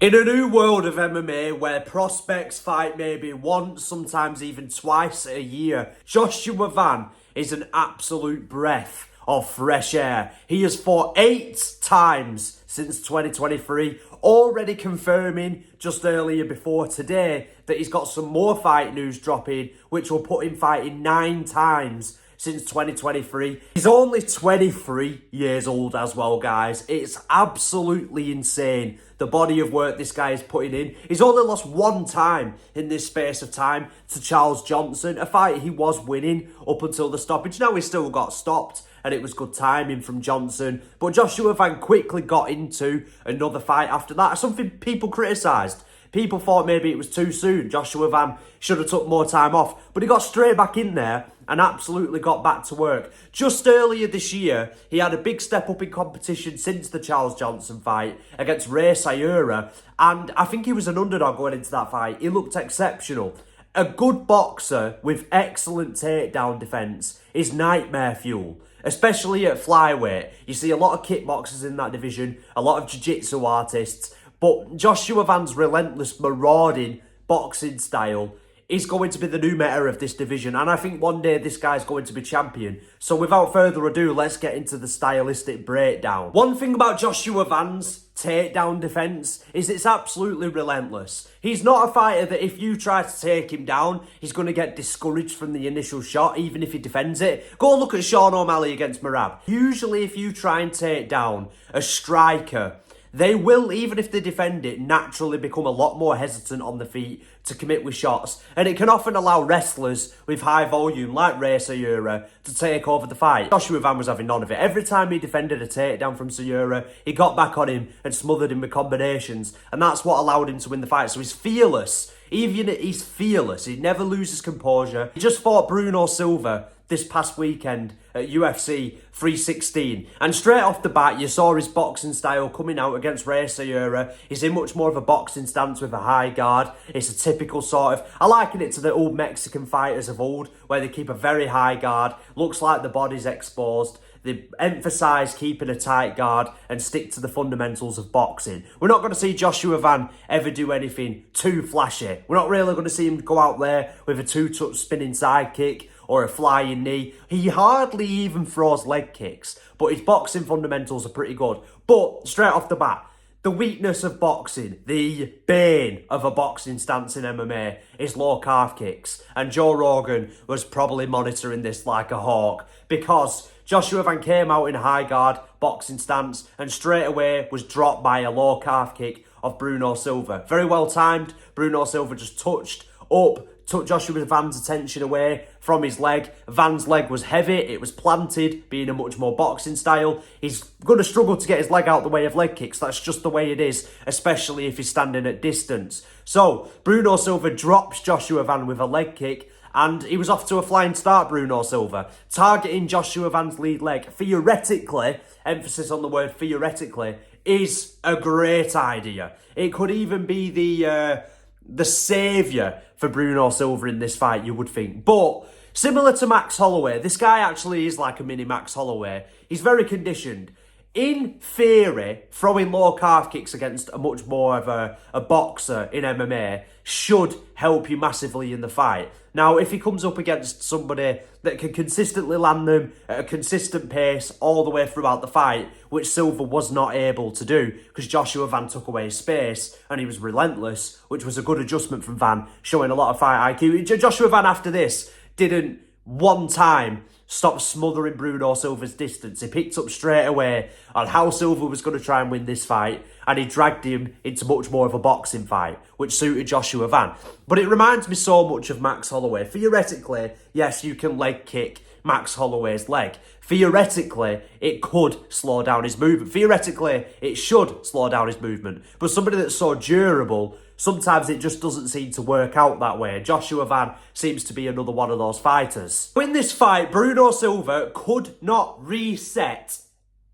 In a new world of MMA where prospects fight maybe once, sometimes even twice a year, Joshua Van is an absolute breath of fresh air. He has fought 8 times since 2023, already confirming just earlier before today that he's got some more fight news dropping, which will put him fighting 9 times since 2023. He's only 23 years old as well, guys. It's absolutely insane, the body of work this guy is putting in. He's only lost 1 time in this space of time to Charles Johnson, a fight he was winning up until the stoppage. Now he still got stopped, and it was good timing from Johnson. But Joshua Van quickly got into another fight after that, something people criticised. People thought maybe it was too soon. Joshua Van should have took more time off. But he got straight back in there and absolutely got back to work. Just earlier this year, he had a big step up in competition since the Charles Johnson fight against Ray Sayura. And I think he was an underdog going into that fight. He looked exceptional. A good boxer with excellent takedown defence is nightmare fuel, especially at flyweight. You see a lot of kickboxers in that division, a lot of jiu-jitsu artists. But Joshua Van's relentless, marauding boxing style is going to be the new meta of this division. And I think one day this guy's going to be champion. So without further ado, let's get into the stylistic breakdown. One thing about Joshua Van's takedown defence is it's absolutely relentless. He's not a fighter that if you try to take him down, he's going to get discouraged from the initial shot, even if he defends it. Go look at Sean O'Malley against Merab. Usually if you try and take down a striker, they will, even if they defend it, naturally become a lot more hesitant on the feet to commit with shots. And it can often allow wrestlers with high volume, like Ray Sayura, to take over the fight. Joshua Van was having none of it. Every time he defended a takedown from Sayura, he got back on him and smothered him with combinations. And that's what allowed him to win the fight. So he's fearless. Even he's fearless. He never loses composure. He just fought Bruno Silva this past weekend at UFC 316. And straight off the bat, you saw his boxing style coming out against Ray Sayura. He's in much more of a boxing stance with a high guard. It's a typical sort of, I liken it to the old Mexican fighters of old, where they keep a very high guard, looks like the body's exposed. They emphasise keeping a tight guard and stick to the fundamentals of boxing. We're not going to see Joshua Van ever do anything too flashy. We're not really going to see him go out there with a 2-touch spinning sidekick or a flying knee. He hardly even throws leg kicks, but his boxing fundamentals are pretty good. But straight off the bat, the weakness of boxing, the bane of a boxing stance in MMA, is low calf kicks. And Joe Rogan was probably monitoring this like a hawk, because Joshua Van came out in a high guard boxing stance and straight away was dropped by a low calf kick of Bruno Silva. Very well timed. Bruno Silva just touched up, took Joshua Van's attention away from his leg. Van's leg was heavy, it was planted, being a much more boxing style. He's going to struggle to get his leg out the way of leg kicks. That's just the way it is, especially if he's standing at distance. So Bruno Silva drops Joshua Van with a leg kick, and he was off to a flying start, Bruno Silva, targeting Joshua Van's lead leg. Theoretically, emphasis on the word theoretically, is a great idea. It could even be the saviour for Bruno Silva in this fight, you would think. But similar to Max Holloway, this guy actually is like a mini Max Holloway. He's very conditioned. In theory, throwing low calf kicks against a much more of a boxer in MMA should help you massively in the fight. Now, if he comes up against somebody that can consistently land them at a consistent pace all the way throughout the fight, which Silva was not able to do because Joshua Van took away his space and he was relentless, which was a good adjustment from Van, showing a lot of fight IQ. Joshua Van, after this, didn't one time stop smothering Bruno Silva's distance. He picked up straight away on how Silva was going to try and win this fight, and he dragged him into much more of a boxing fight, which suited Joshua Van. But it reminds me so much of Max Holloway. Theoretically, yes, you can leg kick Max Holloway's leg. Theoretically, it could slow down his movement. Theoretically, it should slow down his movement. But somebody that's so durable, sometimes it just doesn't seem to work out that way. Joshua Van seems to be another one of those fighters. In this fight, Bruno Silva could not reset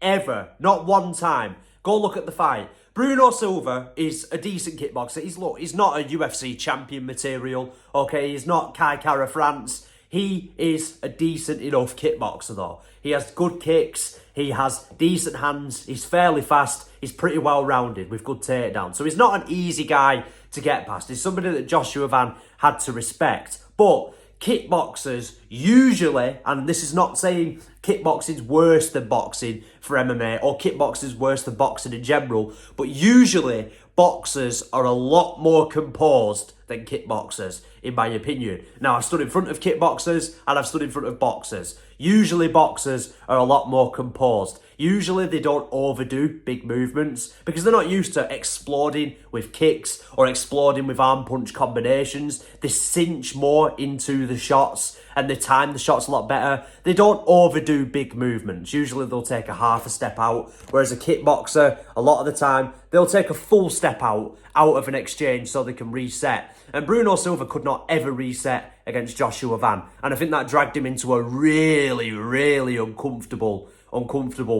ever. Not one time. Go look at the fight. Bruno Silva is a decent kickboxer. He's not a UFC champion material. Okay, he's not Kai Kara France. He is a decent enough kickboxer though. He has good kicks, he has decent hands, he's fairly fast, he's pretty well rounded with good takedowns. So he's not an easy guy to get past. He's somebody that Joshua Van had to respect. But kickboxers usually, and this is not saying kickboxing's worse than boxing for MMA or kickboxing's worse than boxing in general, but usually boxers are a lot more composed than kickboxers, in my opinion. Now, I've stood in front of kickboxers and I've stood in front of boxers. Usually boxers are a lot more composed. Usually they don't overdo big movements because they're not used to exploding with kicks or exploding with arm punch combinations. They cinch more into the shots and they time the shots a lot better. They don't overdo big movements. Usually they'll take a half a step out, whereas a kickboxer, a lot of the time, they'll take a full step out of an exchange so they can reset. And Bruno Silva could not ever reset against Joshua Van. And I think that dragged him into a really, really uncomfortable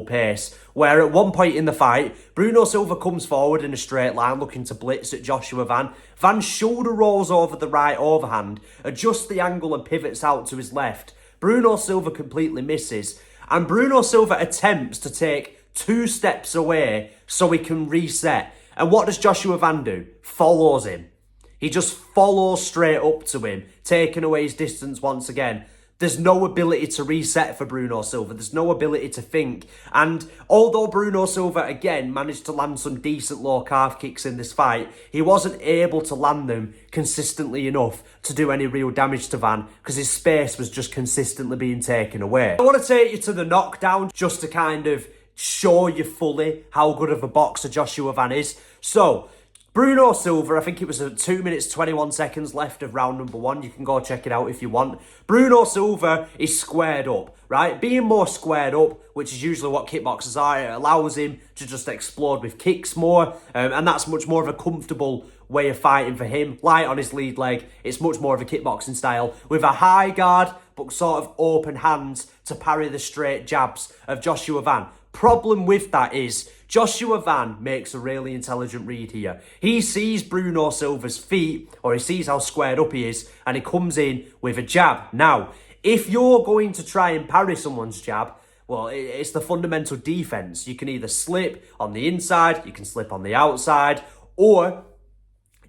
pace, where at one point in the fight, Bruno Silva comes forward in a straight line looking to blitz at Joshua Van. Van shoulder rolls over the right overhand, adjusts the angle and pivots out to his left. Bruno Silva completely misses, and Bruno Silva attempts to take 2 steps away so he can reset. And what does Joshua Van do? Follows him. He just follows straight up to him, taking away his distance once again. There's no ability to reset for Bruno Silva. There's no ability to think. And although Bruno Silva, again, managed to land some decent low calf kicks in this fight, he wasn't able to land them consistently enough to do any real damage to Van because his space was just consistently being taken away. I want to take you to the knockdown just to kind of show you fully how good of a boxer Joshua Van is. So, Bruno Silva, I think it was 2 minutes, 21 seconds left of round number 1. You can go check it out if you want. Bruno Silva is squared up, right? Being more squared up, which is usually what kickboxers are, it allows him to just explode with kicks more. And that's much more of a comfortable way of fighting for him. Light on his lead leg, it's much more of a kickboxing style with a high guard, but sort of open hands to parry the straight jabs of Joshua Van. Problem with that is Joshua Van makes a really intelligent read here. He sees Bruno Silva's feet, or he sees how squared up he is, and he comes in with a jab. Now, if you're going to try and parry someone's jab, well, it's the fundamental defense. You can either slip on the inside, you can slip on the outside, or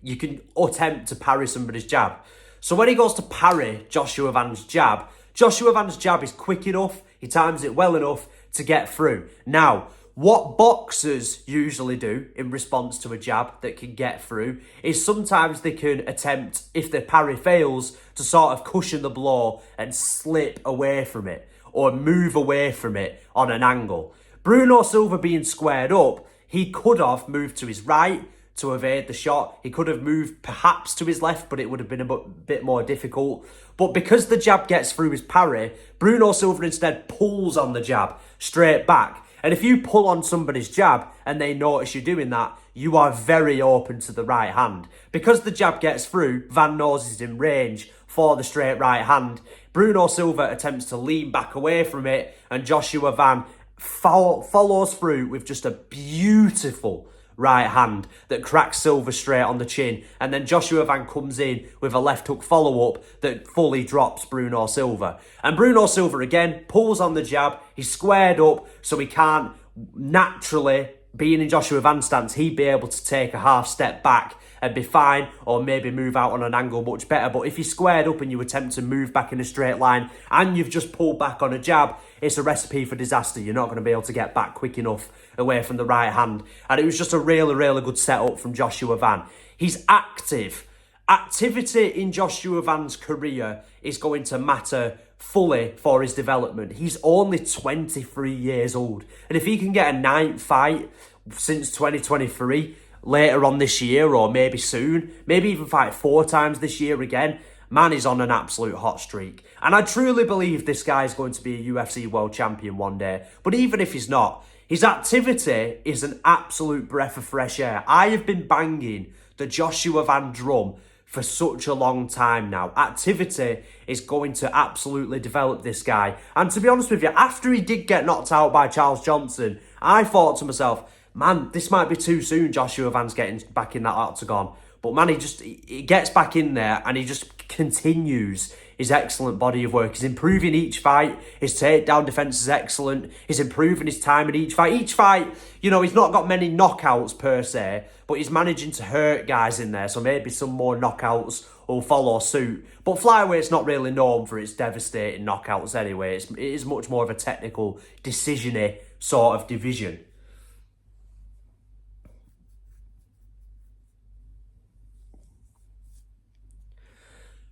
you can attempt to parry somebody's jab. So when he goes to parry Joshua Van's jab is quick enough, he times it well enough to get through. Now, what boxers usually do in response to a jab that can get through is sometimes they can attempt, if their parry fails, to sort of cushion the blow and slip away from it or move away from it on an angle. Bruno Silva being squared up, he could have moved to his right to evade the shot. He could have moved perhaps to his left, but it would have been a bit more difficult. But because the jab gets through his parry, Bruno Silva instead pulls on the jab straight back. And if you pull on somebody's jab and they notice you doing that, you are very open to the right hand. Because the jab gets through, Van knows he's in range for the straight right hand. Bruno Silva attempts to lean back away from it, and Joshua Van follows through with just a beautiful right hand that cracks Silva straight on the chin, and then Joshua Van comes in with a left hook follow-up that fully drops Bruno Silva. And Bruno Silva again pulls on the jab, he's squared up so he can't naturally, being in Joshua Van's stance, he'd be able to take a half step back and be fine, or maybe move out on an angle much better. But if you're squared up and you attempt to move back in a straight line and you've just pulled back on a jab, it's a recipe for disaster. You're not going to be able to get back quick enough away from the right hand. And it was just a really, really good setup from Joshua Van. He's active. Activity in Joshua Van's career is going to matter fully for his development. He's only 23 years old. And if he can get a 9th fight since 2023, later on this year or maybe soon, maybe even fight 4 times this year again, man is on an absolute hot streak. And I truly believe this guy is going to be a UFC world champion one day. But even if he's not, his activity is an absolute breath of fresh air. I have been banging the Joshua Van drum for such a long time now. Activity is going to absolutely develop this guy. And to be honest with you, after he did get knocked out by Charles Johnson, I thought to myself, man, this might be too soon. Joshua Van's getting back in that octagon. But man, he gets back in there and he just continues his excellent body of work. He's improving each fight. His takedown defense is excellent. He's improving his time in each fight. Each fight, you know, he's not got many knockouts per se, but he's managing to hurt guys in there. So maybe some more knockouts will follow suit. But flyweight's not really known for its devastating knockouts anyway. It is much more of a technical, decision-y sort of division.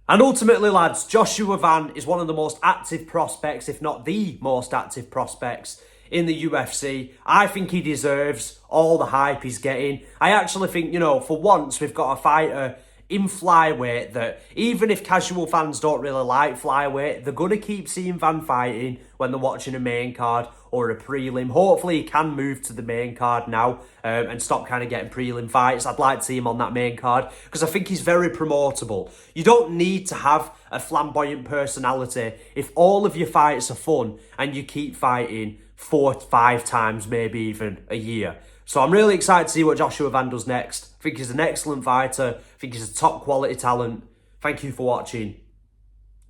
And ultimately, lads, Joshua Van is one of the most active prospects, if not the most active prospects in the UFC. I think he deserves all the hype he's getting. I actually think, you know, for once, we've got a fighter in flyweight that, even if casual fans don't really like flyweight, they're going to keep seeing Van fighting when they're watching a main card or a prelim. Hopefully he can move to the main card now and stop kind of getting prelim fights. I'd like to see him on that main card because I think he's very promotable. You don't need to have a flamboyant personality if all of your fights are fun and you keep fighting 4 to 5 times, maybe even a year. So I'm really excited to see what Joshua Van does next. I think he's an excellent fighter. I think he's a top quality talent. Thank you for watching.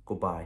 Goodbye.